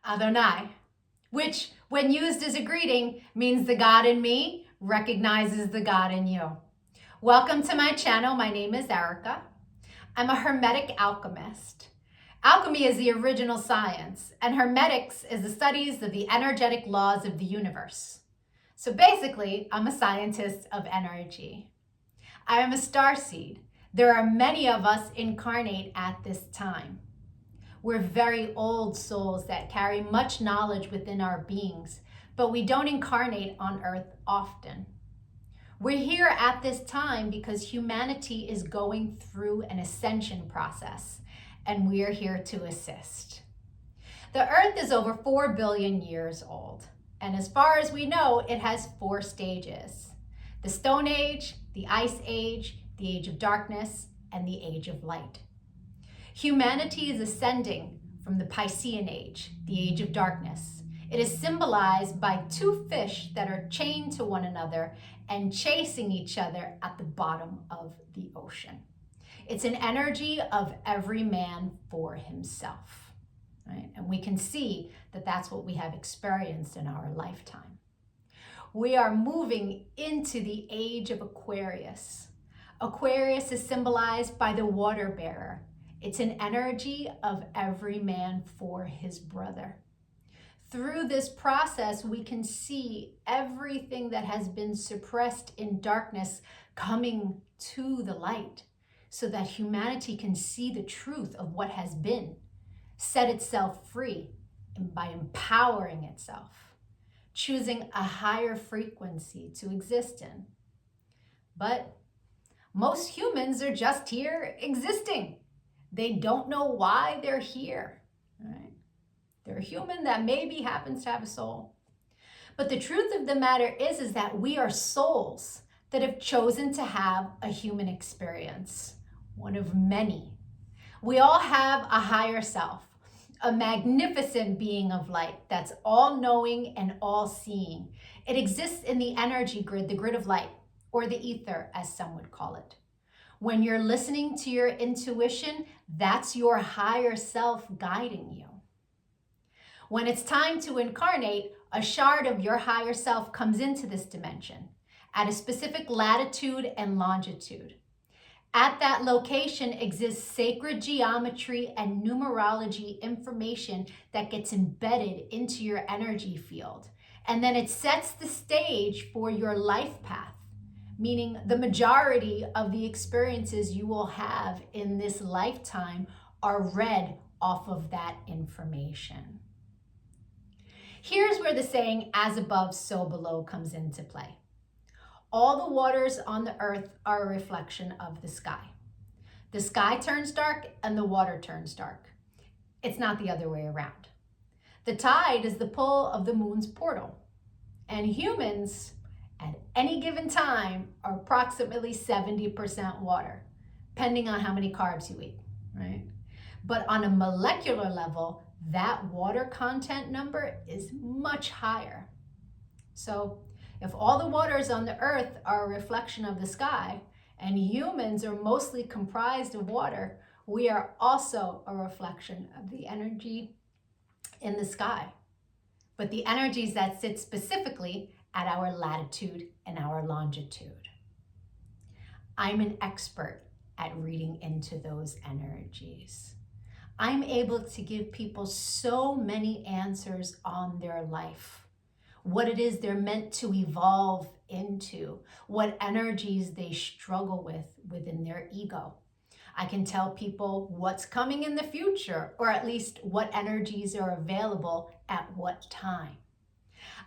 Adonai, which when used as a greeting means the God in me recognizes the God in you. Welcome to my channel. My name is Erica. I'm a Hermetic alchemist. Alchemy is the original science, and Hermetics is the studies of the energetic laws of the universe. So basically, I'm a scientist of energy. I am a starseed. There are many of us incarnate at this time. We're very old souls that carry much knowledge within our beings, but we don't incarnate on Earth often. We're here at this time because humanity is going through an ascension process, and we are here to assist. The Earth is over 4 billion years old, and as far as we know, it has 4 stages: the Stone Age, the Ice Age, the Age of Darkness, and the Age of Light. Humanity is ascending from the Piscean Age, the Age of Darkness. It is symbolized by 2 fish that are chained to one another and chasing each other at the bottom of the ocean. It's an energy of every man for himself, right? And we can see that that's what we have experienced in our lifetime. We are moving into the age of Aquarius. Aquarius is symbolized by the water bearer. It's an energy of every man for his brother. Through this process, we can see everything that has been suppressed in darkness coming to the light so that humanity can see the truth of what has been, set itself free by empowering itself, choosing a higher frequency to exist in. But most humans are just here existing. They don't know why they're here, right? They're a human that maybe happens to have a soul. But the truth of the matter is that we are souls that have chosen to have a human experience, one of many. We all have a higher self, a magnificent being of light that's all-knowing and all-seeing. It exists in the energy grid, the grid of light, or the ether, as some would call it. When you're listening to your intuition, that's your higher self guiding you. When it's time to incarnate, a shard of your higher self comes into this dimension at a specific latitude and longitude. At that location exists sacred geometry and numerology information that gets embedded into your energy field. And then it sets the stage for your life path, meaning the majority of the experiences you will have in this lifetime are read off of that information. Here's where the saying, as above, so below, comes into play. All the waters on the earth are a reflection of the sky. The sky turns dark and the water turns dark. It's not the other way around. The tide is the pull of the moon's portal, and humans at any given time are approximately 70% water, depending on how many carbs you eat, right? But on a molecular level, that water content number is much higher. So if all the waters on the earth are a reflection of the sky, and humans are mostly comprised of water, we are also a reflection of the energy in the sky. But the energies that sit specifically at our latitude and our longitude. I'm an expert at reading into those energies. I'm able to give people so many answers on their life, what it is they're meant to evolve into, what energies they struggle with within their ego. I can tell people what's coming in the future, or at least what energies are available at what time.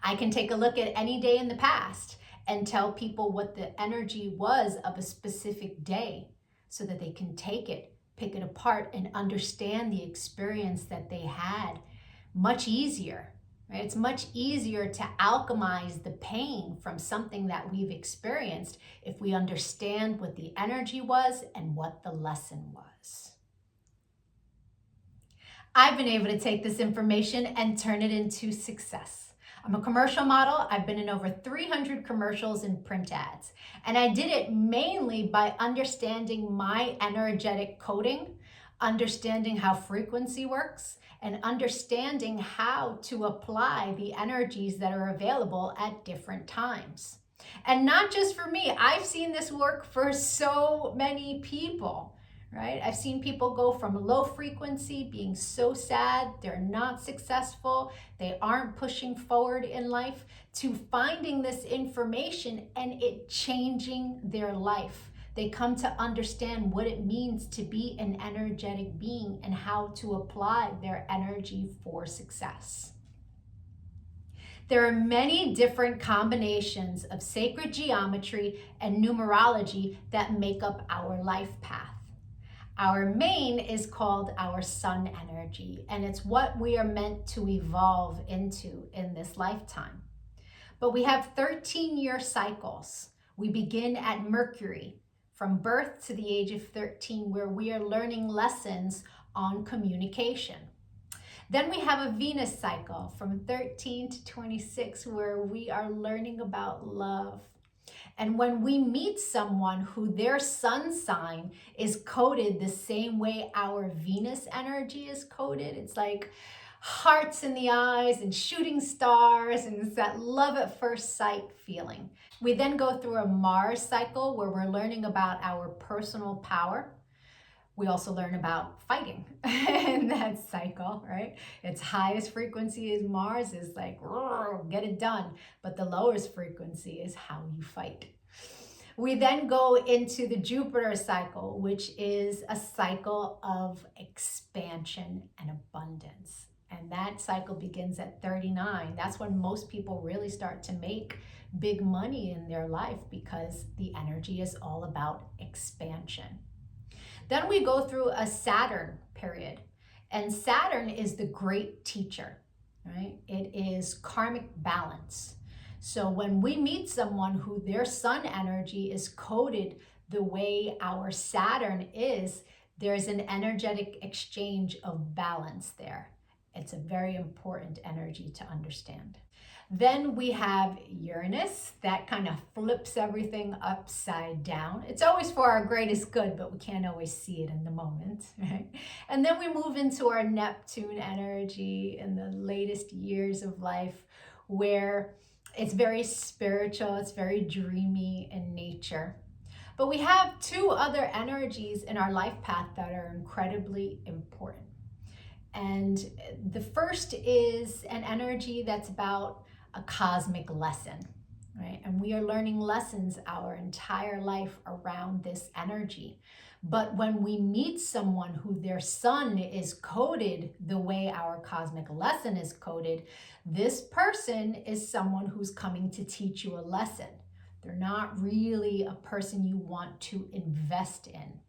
I can take a look at any day in the past and tell people what the energy was of a specific day so that they can take it, pick it apart, and understand the experience that they had much easier, right? It's much easier to alchemize the pain from something that we've experienced if we understand what the energy was and what the lesson was. I've been able to take this information and turn it into success. I'm a commercial model. I've been in over 300 commercials and print ads. And I did it mainly by understanding my energetic coding understanding how frequency works, and understanding how to apply the energies that are available at different times. And not just for me, I've seen this work for so many people, right? I've seen people go from low frequency, being so sad, they're not successful, they aren't pushing forward in life, to finding this information and it changing their life. They come to understand what it means to be an energetic being and how to apply their energy for success. There are many different combinations of sacred geometry and numerology that make up our life path. Our main is called our sun energy, and it's what we are meant to evolve into in this lifetime. But we have 13-year cycles. We begin at Mercury, from birth to the age of 13, where we are learning lessons on communication. Then we have a Venus cycle from 13 to 26, where we are learning about love. And when we meet someone who their sun sign is coded the same way our Venus energy is coded, it's like hearts in the eyes and shooting stars, and it's that love at first sight feeling. We then go through a Mars cycle where we're learning about our personal power. We also learn about fighting in that cycle, right? Its highest frequency is Mars, is like, get it done. But the lowest frequency is how you fight. We then go into the Jupiter cycle, which is a cycle of expansion and abundance. And that cycle begins at 39. That's when most people really start to make big money in their life, because the energy is all about expansion. Then we go through a Saturn period, and Saturn is the great teacher, right? It is karmic balance. So when we meet someone who their sun energy is coded the way our Saturn is, there's an energetic exchange of balance there. It's a very important energy to understand. Then we have Uranus, that kind of flips everything upside down. It's always for our greatest good, but we can't always see it in the moment, right? And then we move into our Neptune energy in the latest years of life, where it's very spiritual, it's very dreamy in nature. But we have two other energies in our life path that are incredibly important. And the first is an energy that's about a cosmic lesson, right? And we are learning lessons our entire life around this energy. But when we meet someone who their sun is coded the way our cosmic lesson is coded, this person is someone who's coming to teach you a lesson. They're not really a person you want to invest in.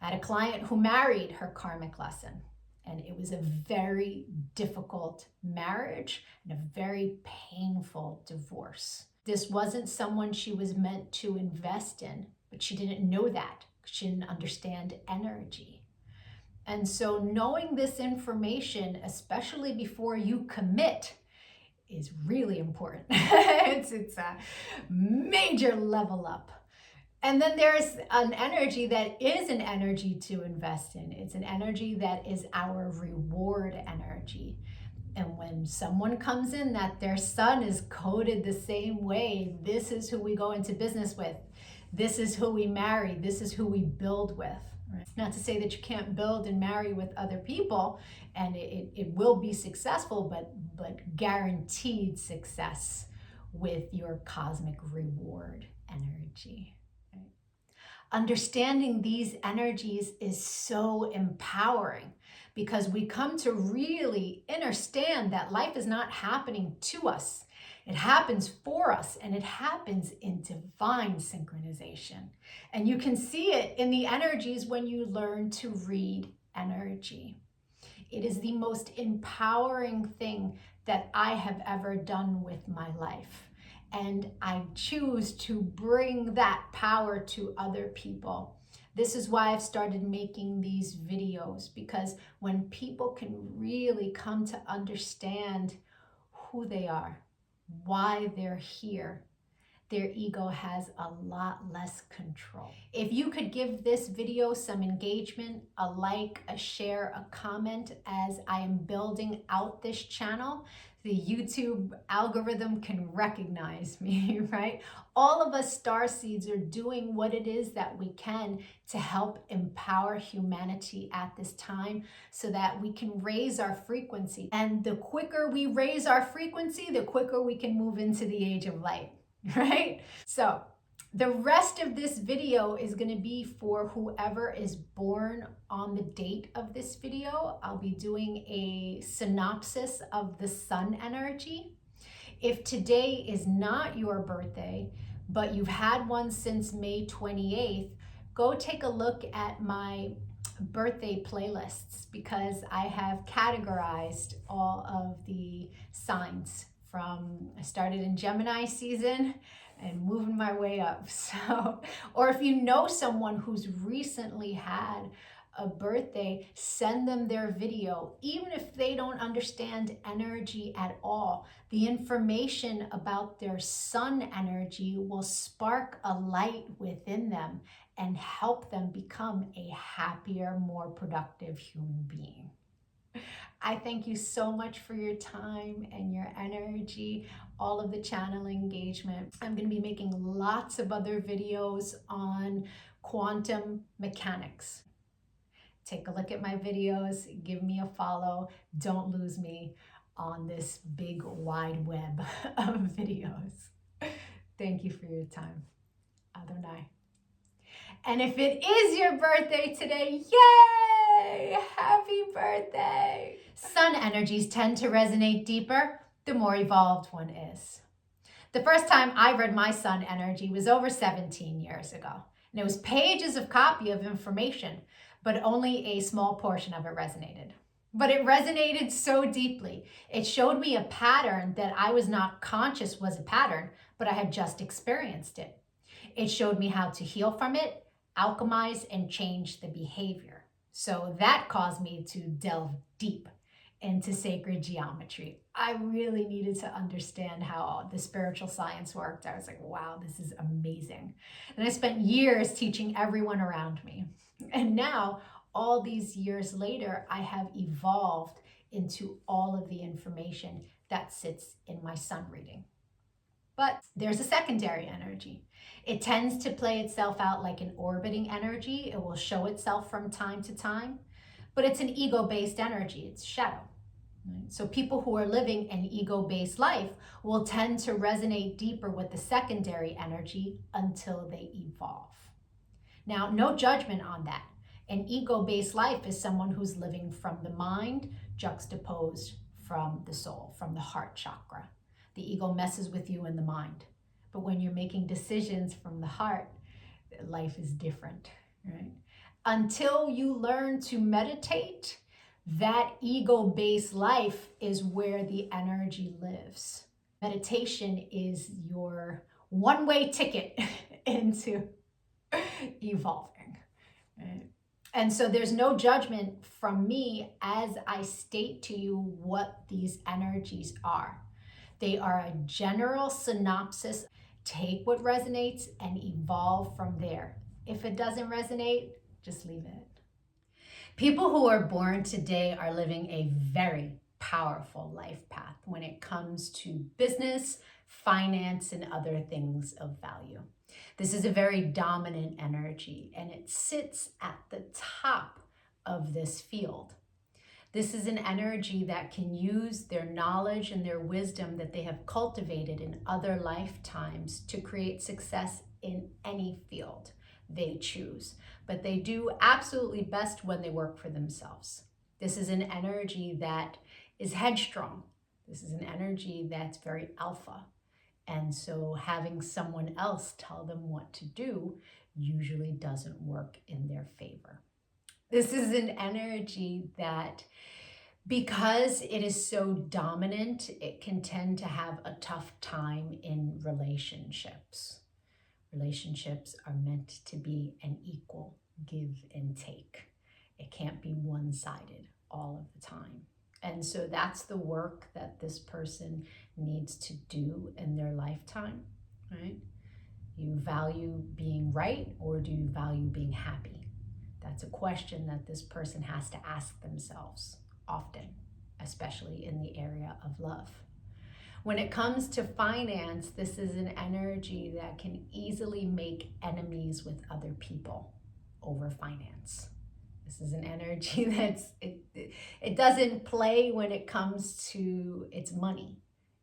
I had a client who married her karmic lesson, and it was a very difficult marriage and a very painful divorce. This wasn't someone she was meant to invest in, but she didn't know that. She didn't understand energy. And so knowing this information, especially before you commit, is really important. it's a major level up. And then there's an energy that is an energy to invest in. It's an energy that is our reward energy. And when someone comes in that their sun is coded the same way, this is who we go into business with. This is who we marry. This is who we build with. Right? Not to say that you can't build and marry with other people, and it will be successful, but guaranteed success with your cosmic reward energy. Understanding these energies is so empowering, because we come to really understand that life is not happening to us. It happens for us, and it happens in divine synchronization. And you can see it in the energies when you learn to read energy. It is the most empowering thing that I have ever done with my life. And I choose to bring that power to other people. This is why I've started making these videos, because when people can really come to understand who they are, why they're here, their ego has a lot less control. If you could give this video some engagement, a like, a share, a comment, as I am building out this channel, the YouTube algorithm can recognize me, right? All of us starseeds are doing what it is that we can to help empower humanity at this time so that we can raise our frequency. And the quicker we raise our frequency, the quicker we can move into the age of light, right? So the rest of this video is going to be for whoever is born on the date of this video. I'll be doing a synopsis of the sun energy. If today is not your birthday, but you've had one since May 28th, go take a look at my birthday playlists, because I have categorized all of the signs from, I started in Gemini season and moving my way up. So, or if you know someone who's recently had a birthday, send them their video. Even if they don't understand energy at all, the information about their sun energy will spark a light within them and help them become a happier, more productive human being. I thank you so much for your time and your energy, all of the channel engagement. I'm going to be making lots of other videos on quantum mechanics. Take a look at my videos, give me a follow. Don't lose me on this big wide web of videos. Thank you for your time. Adonai. And if it is your birthday today, yay! Happy birthday! Sun energies tend to resonate deeper the more evolved one is. The first time I read my sun energy was over 17 years ago. And it was pages of copy of information, but only a small portion of it resonated. But it resonated so deeply. It showed me a pattern that I was not conscious was a pattern, but I had just experienced it. It showed me how to heal from it, alchemize, and change the behavior. So that caused me to delve deep into sacred geometry. I really needed to understand how the spiritual science worked. I was like, wow, this is amazing. And I spent years teaching everyone around me. And now, all these years later, I have evolved into all of the information that sits in my sun reading. But there's a secondary energy. It tends to play itself out like an orbiting energy. It will show itself from time to time, but it's an ego-based energy. It's shadow. Right? So people who are living an ego-based life will tend to resonate deeper with the secondary energy until they evolve. Now, no judgment on that. An ego-based life is someone who's living from the mind, juxtaposed from the soul, from the heart chakra. The ego messes with you in the mind. But when you're making decisions from the heart, life is different, right? Until you learn to meditate, that ego-based life is where the energy lives. Meditation is your one-way ticket into evolving, right? And so there's no judgment from me as I state to you what these energies are. They are a general synopsis. Take what resonates and evolve from there. If it doesn't resonate, just leave it. People who are born today are living a very powerful life path when it comes to business, finance, and other things of value. This is a very dominant energy, and it sits at the top of this field. This is an energy that can use their knowledge and their wisdom that they have cultivated in other lifetimes to create success in any field they choose. But they do absolutely best when they work for themselves. This is an energy that is headstrong. This is an energy that's very alpha. And so having someone else tell them what to do usually doesn't work in their favor. This is an energy that, because it is so dominant, it can tend to have a tough time in relationships. Relationships are meant to be an equal give and take. It can't be one-sided all of the time. And so that's the work that this person needs to do in their lifetime, right? Do you value being right, or do you value being happy? That's a question that this person has to ask themselves often, especially in the area of love. When it comes to finance, this is an energy that can easily make enemies with other people over finance. This is an energy it doesn't play when it comes to its money,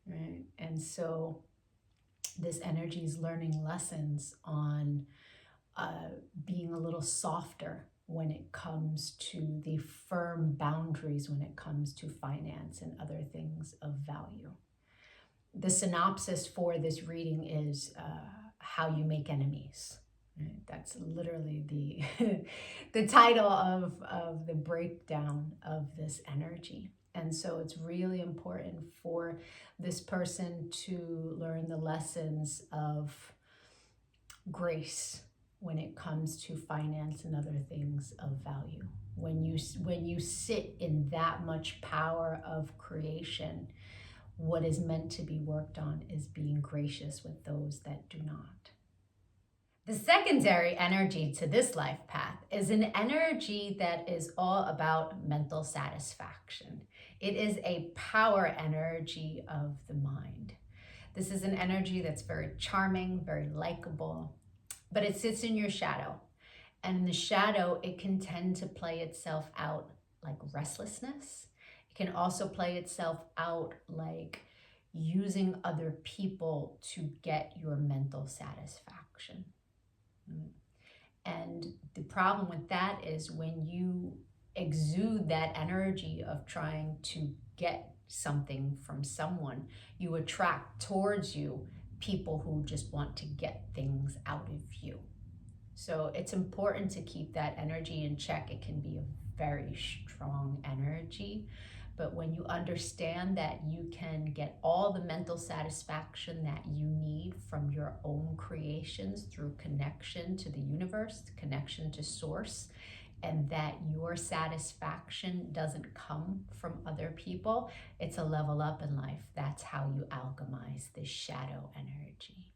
right? And so this energy is learning lessons on being a little softer when it comes to the firm boundaries when it comes to finance and other things of value. The synopsis for this reading is how you make enemies. Right? That's literally the title of the breakdown of this energy. And so it's really important for this person to learn the lessons of grace when it comes to finance and other things of value. When you sit in that much power of creation, what is meant to be worked on is being gracious with those that do not. The secondary energy to this life path is an energy that is all about mental satisfaction. It is a power energy of the mind. This is an energy that's very charming, very likable, but it sits in your shadow. And in the shadow, it can tend to play itself out like restlessness. It can also play itself out like using other people to get your mental satisfaction. And the problem with that is when you exude that energy of trying to get something from someone, you attract towards you people who just want to get things out of you. So it's important to keep that energy in check. It can be a very strong energy, but when you understand that you can get all the mental satisfaction that you need from your own creations through connection to the universe, connection to source, and that your satisfaction doesn't come from other people, it's a level up in life. That's how you alchemize this shadow energy.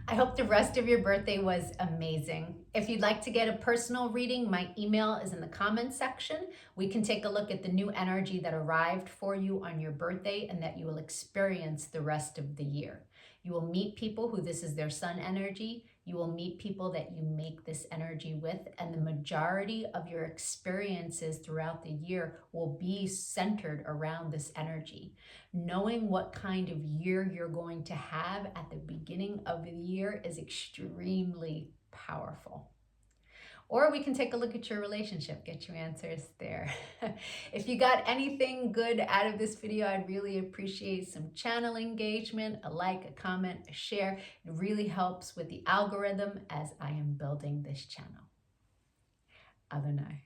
I hope the rest of your birthday was amazing. If you'd like to get a personal reading, my email is in the comments section. We can take a look at the new energy that arrived for you on your birthday and that you will experience the rest of the year. You will meet people who this is their sun energy. You will meet people that you make this energy with, and the majority of your experiences throughout the year will be centered around this energy. Knowing what kind of year you're going to have at the beginning of the year is extremely powerful. Or we can take a look at your relationship, get your answers there. If you got anything good out of this video, I'd really appreciate some channel engagement, a like, a comment, a share. It really helps with the algorithm as I am building this channel. Adonai.